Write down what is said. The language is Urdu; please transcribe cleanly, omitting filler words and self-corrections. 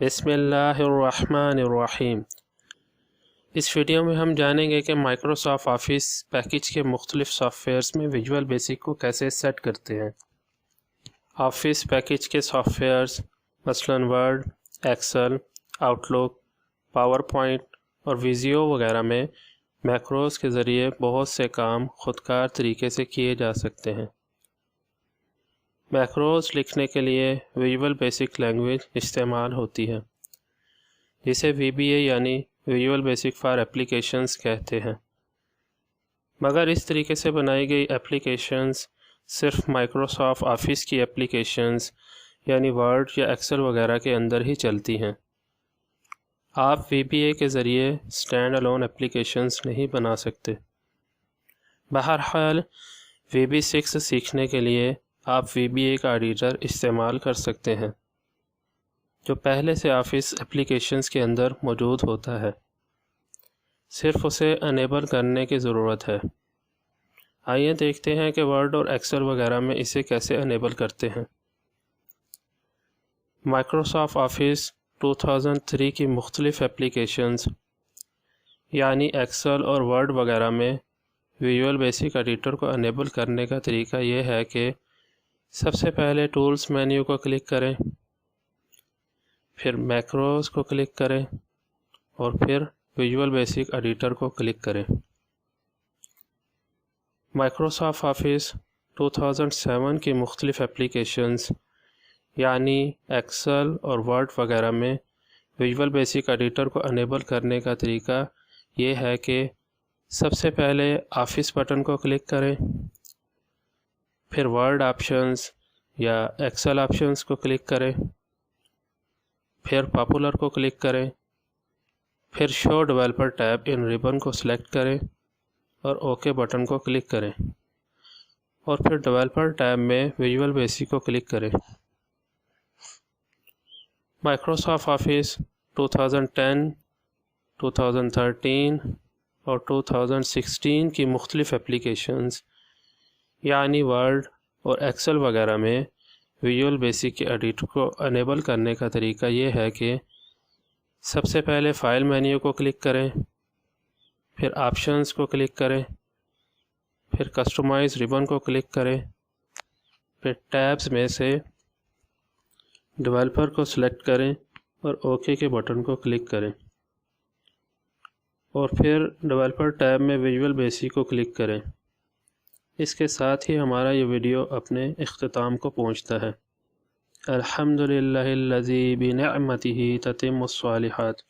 بسم اللہ الرحمن الرحیم۔ اس ویڈیو میں ہم جانیں گے کہ مائکروسافٹ آفس پیکیج کے مختلف سافٹ ویئرز میں ویژول بیسک کو کیسے سیٹ کرتے ہیں۔ آفس پیکیج کے سافٹ ویئرز مثلاً ورڈ، ایکسل، آؤٹ لک، پاور پوائنٹ اور ویزیو وغیرہ میں میکروز کے ذریعے بہت سے کام خودکار طریقے سے کیے جا سکتے ہیں۔ میکروز لکھنے کے لیے ویژول بیسک لینگویج استعمال ہوتی ہے، جسے VBA یعنی ویژول بیسک فار ایپلیکیشنز کہتے ہیں، مگر اس طریقے سے بنائی گئی ایپلیکیشنز صرف مائکروسافٹ آفس کی ایپلیکیشنز یعنی ورڈ یا ایکسل وغیرہ کے اندر ہی چلتی ہیں۔ آپ VBA کے ذریعے اسٹینڈ الون ایپلیکیشنز نہیں بنا سکتے۔ بہرحال VB6 سیکھنے کے لیے آپ VBA کا ایڈیٹر استعمال کر سکتے ہیں، جو پہلے سے آفس ایپلیکیشنز کے اندر موجود ہوتا ہے، صرف اسے انیبل کرنے کی ضرورت ہے۔ آئیے دیکھتے ہیں کہ ورڈ اور ایکسل وغیرہ میں اسے کیسے انیبل کرتے ہیں۔ مائکروسافٹ آفس 2003 کی مختلف ایپلیکیشنز یعنی ایکسل اور ورڈ وغیرہ میں ویژول بیسک ایڈیٹر کو انیبل کرنے کا طریقہ یہ ہے کہ سب سے پہلے ٹولز مینیو کو کلک کریں، پھر میکروز کو کلک کریں اور پھر ویژول بیسک ایڈیٹر کو کلک کریں۔ مائکروسافٹ آفس 2007 کی مختلف ایپلیکیشنز یعنی ایکسل اور ورڈ وغیرہ میں ویژول بیسک ایڈیٹر کو انیبل کرنے کا طریقہ یہ ہے کہ سب سے پہلے آفس بٹن کو کلک کریں، پھر ورڈ آپشنز یا ایکسل آپشنز کو کلک کریں، پھر پاپولر کو کلک کریں، پھر شو ڈیولپر ٹیب ان ریبن کو سلیکٹ کریں اور اوکے بٹن کو کلک کریں، اور پھر ڈیولپر ٹیب میں ویژول بیسک کو کلک کریں۔ مائکروسافٹ آفس 2010، 2013 اور 2016 کی مختلف ایپلیکیشنز یعنی ورڈ اور ایکسل وغیرہ میں ویژول بیسک کے ایڈیٹر کو انیبل کرنے کا طریقہ یہ ہے کہ سب سے پہلے فائل مینیو کو کلک کریں، پھر آپشنز کو کلک کریں، پھر کسٹمائز ریبن کو کلک کریں، پھر ٹیبز میں سے ڈیولپر کو سلیکٹ کریں اور اوکے کے بٹن کو کلک کریں، اور پھر ڈیولپر ٹیب میں ویژول بیسک کو کلک کریں۔ اس کے ساتھ ہی ہمارا یہ ویڈیو اپنے اختتام کو پہنچتا ہے۔ الحمدللہ الذی بنعمتہ تتم الصالحات۔